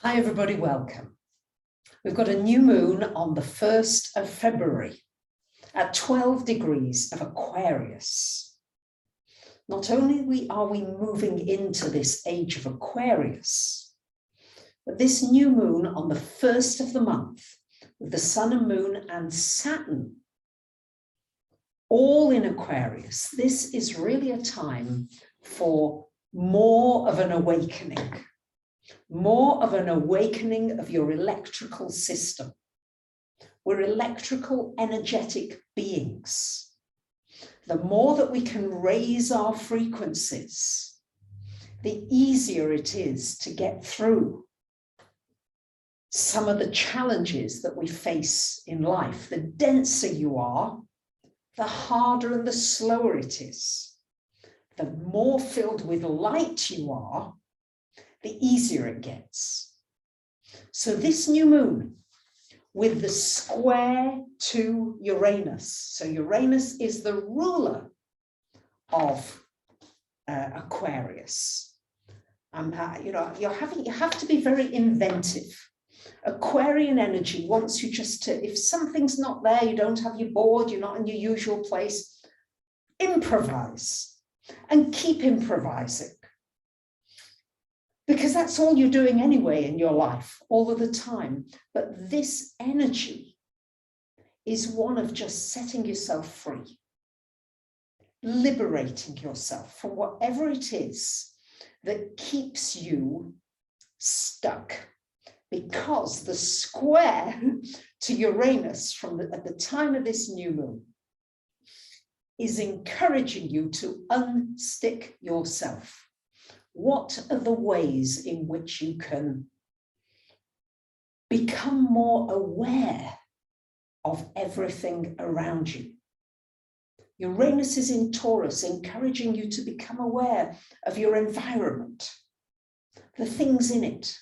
Hi everybody, welcome. We've got a new moon on the 1st of February at 12 degrees of Aquarius. Not only are we moving into this age of Aquarius, but this new moon on the 1st of the month with the sun and moon and Saturn all in Aquarius, this is really a time for more of an awakening. More of an awakening of your electrical system. We're electrical, energetic beings. The more that we can raise our frequencies, the easier it is to get through some of the challenges that we face in life. The denser you are, the harder and the slower it is. The more filled with light you are, the easier it gets. So this new moon with the square to Uranus. So Uranus is the ruler of Aquarius. You have to be very inventive. Aquarian energy wants you just to, if something's not there, you don't have your board, you're not in your usual place, improvise and keep improvising. Because that's all you're doing anyway in your life, all of the time. But this energy is one of just setting yourself free, liberating yourself from whatever it is that keeps you stuck. Because the square to Uranus at the time of this new moon is encouraging you to unstick yourself. What are the ways in which you can become more aware of everything around you? Uranus is in Taurus, encouraging you to become aware of your environment, the things in it,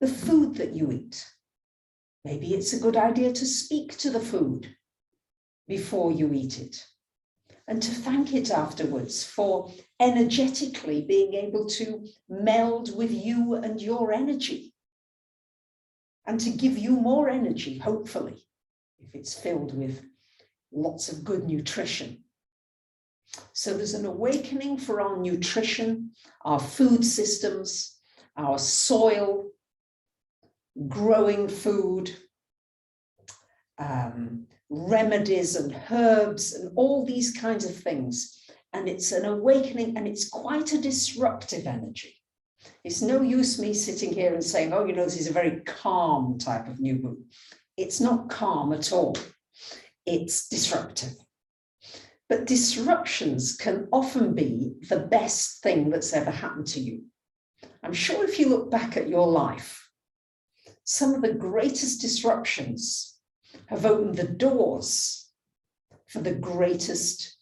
the food that you eat. Maybe it's a good idea to speak to the food before you eat it, and to thank it afterwards for energetically being able to meld with you and your energy, and to give you more energy, hopefully, if it's filled with lots of good nutrition. So there's an awakening for our nutrition, our food systems, our soil, growing food, remedies and herbs and all these kinds of things. And it's an awakening, and it's quite a disruptive energy. It's no use me sitting here and saying, oh, this is a very calm type of new moon. It's not calm at all. It's disruptive. But disruptions can often be the best thing that's ever happened to you. I'm sure if you look back at your life, some of the greatest disruptions have opened the doors for the greatest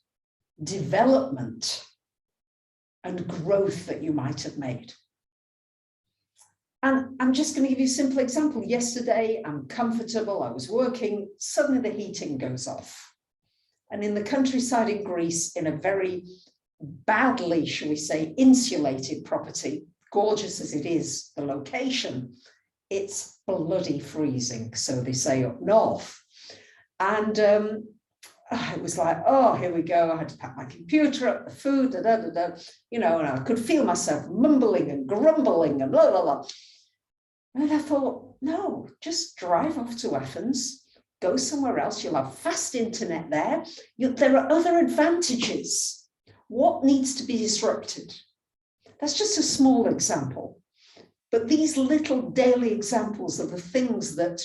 development and growth that you might have made. And I'm just going to give you a simple example. Yesterday, I'm comfortable, I was working, suddenly the heating goes off. And in the countryside in Greece, in a very badly, shall we say, insulated property, gorgeous as it is, the location, it's bloody freezing, so they say up north. And it was like, oh, here we go. I had to pack my computer up, the food, and I could feel myself mumbling and grumbling and blah, blah, blah. And I thought, no, just drive off to Athens, go somewhere else. You'll have fast internet there. There are other advantages. What needs to be disrupted? That's just a small example. But these little daily examples are the things that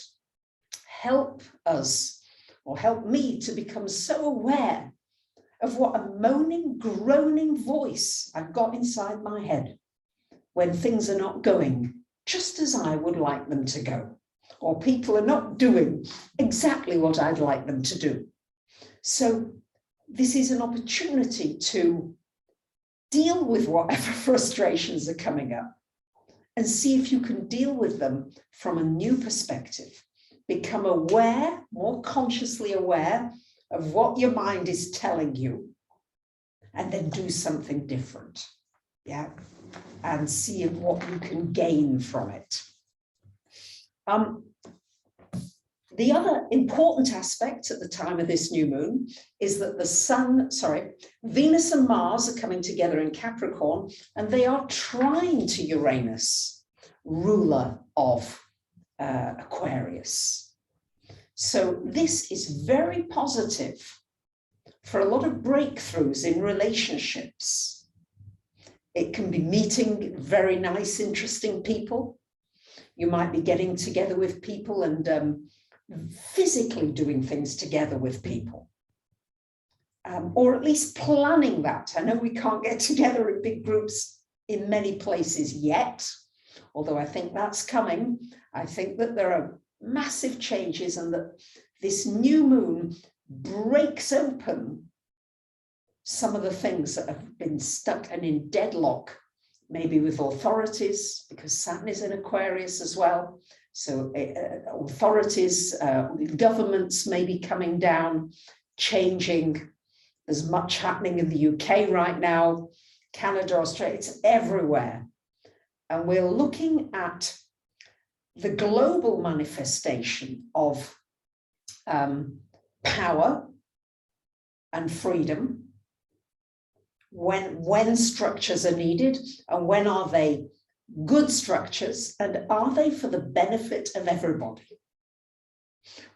help us, or help me, to become so aware of what a moaning, groaning voice I've got inside my head when things are not going just as I would like them to go, or people are not doing exactly what I'd like them to do. So this is an opportunity to deal with whatever frustrations are coming up, and see if you can deal with them from a new perspective. Become aware, more consciously aware of what your mind is telling you, and then do something different. Yeah. And see what you can gain from it. The other important aspect at the time of this new moon is that Venus and Mars are coming together in Capricorn, and they are trine to Uranus, ruler of Aquarius. So this is very positive for a lot of breakthroughs in relationships. It can be meeting very nice, interesting people. You might be getting together with people and physically doing things together with people, or at least planning that. I know we can't get together in big groups in many places yet, although I think that's coming. I think that there are massive changes and that this new moon breaks open some of the things that have been stuck and in deadlock, maybe with authorities, because Saturn is in Aquarius as well. So authorities, governments may be coming down, changing. There's much happening in the UK right now, Canada, Australia, it's everywhere. And we're looking at the global manifestation of power and freedom, when structures are needed, and when are they good structures, and are they for the benefit of everybody?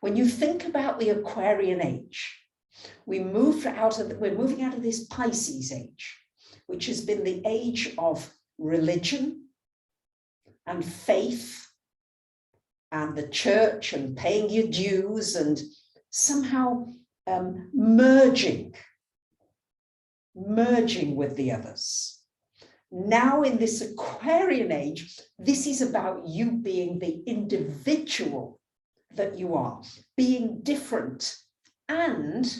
When you think about the Aquarian age, we're moving out of this Pisces age, which has been the age of religion and faith and the church and paying your dues and somehow merging with the others. Now in this Aquarian age, this is about you being the individual that you are, being different and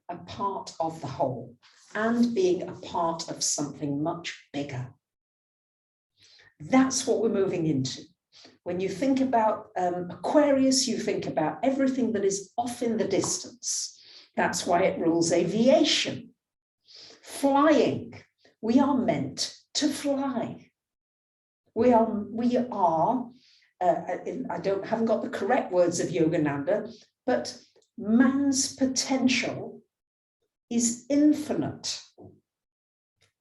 a part of the whole, and being a part of something much bigger. That's what we're moving into. When you think about Aquarius, you think about everything that is off in the distance. That's why it rules aviation, flying. We are meant to fly. We are. I haven't got the correct words of Yogananda, but man's potential is infinite.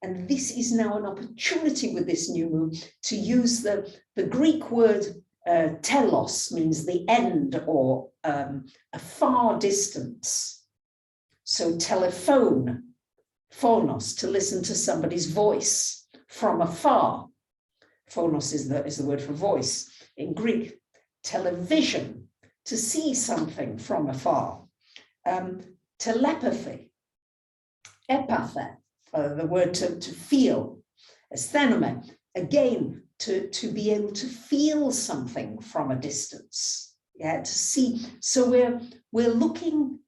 And this is now an opportunity with this new moon to use the Greek word telos, means the end or a far distance. So telephone, phonos, to listen to somebody's voice from afar. Phonos is the word for voice in Greek. Television, to see something from afar. Telepathy, epathe, the word to feel. Astronomy, again, to be able to feel something from a distance. Yeah, to see. So we're looking.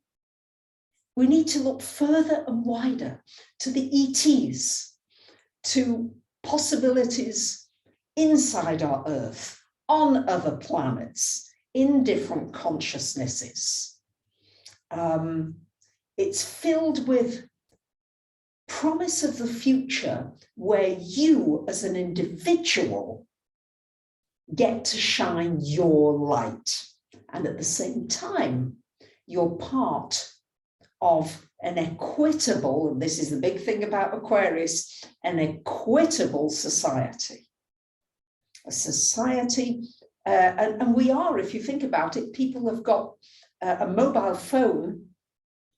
We need to look further and wider to the ETs, to possibilities inside our Earth, on other planets, in different consciousnesses. It's filled with promise of the future where you as an individual get to shine your light. And at the same time, you're part of an equitable, and this is the big thing about Aquarius, an equitable society. A society, and we are, if you think about it, people have got a mobile phone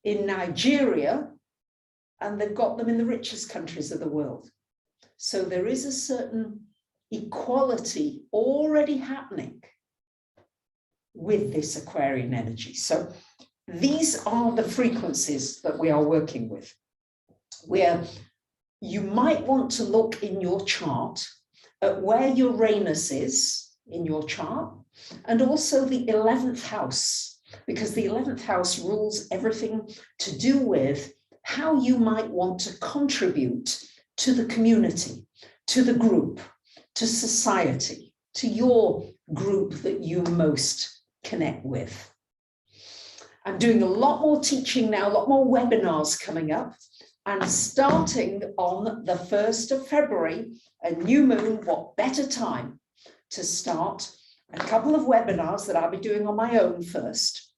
in Nigeria, and they've got them in the richest countries of the world. So there is a certain equality already happening with this Aquarian energy. So these are the frequencies that we are working with, where you might want to look in your chart at where Uranus is in your chart, and also the 11th house, because the 11th house rules everything to do with how you might want to contribute to the community, to the group, to society, to your group that you most connect with. I'm doing a lot more teaching now, a lot more webinars coming up, and starting on the 1st of February, a new moon, what better time to start a couple of webinars that I'll be doing on my own first.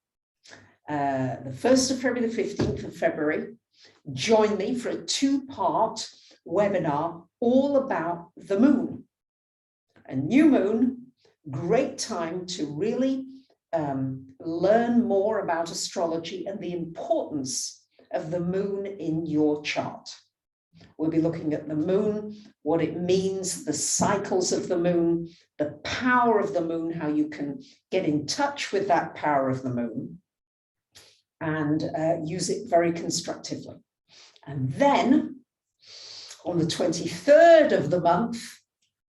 The 1st of February, the 15th of February. Join me for a 2-part webinar all about the moon. A new moon, great time to really learn more about astrology and the importance of the moon in your chart. We'll be looking at the moon, what it means, the cycles of the moon, the power of the moon, how you can get in touch with that power of the moon and use it very constructively. And then on the 23rd of the month,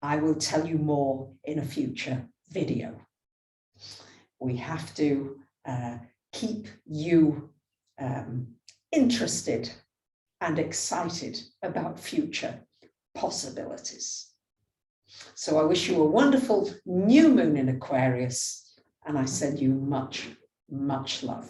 I will tell you more in a future video. We have to keep you interested and excited about future possibilities. So I wish you a wonderful new moon in Aquarius, and I send you much, much love.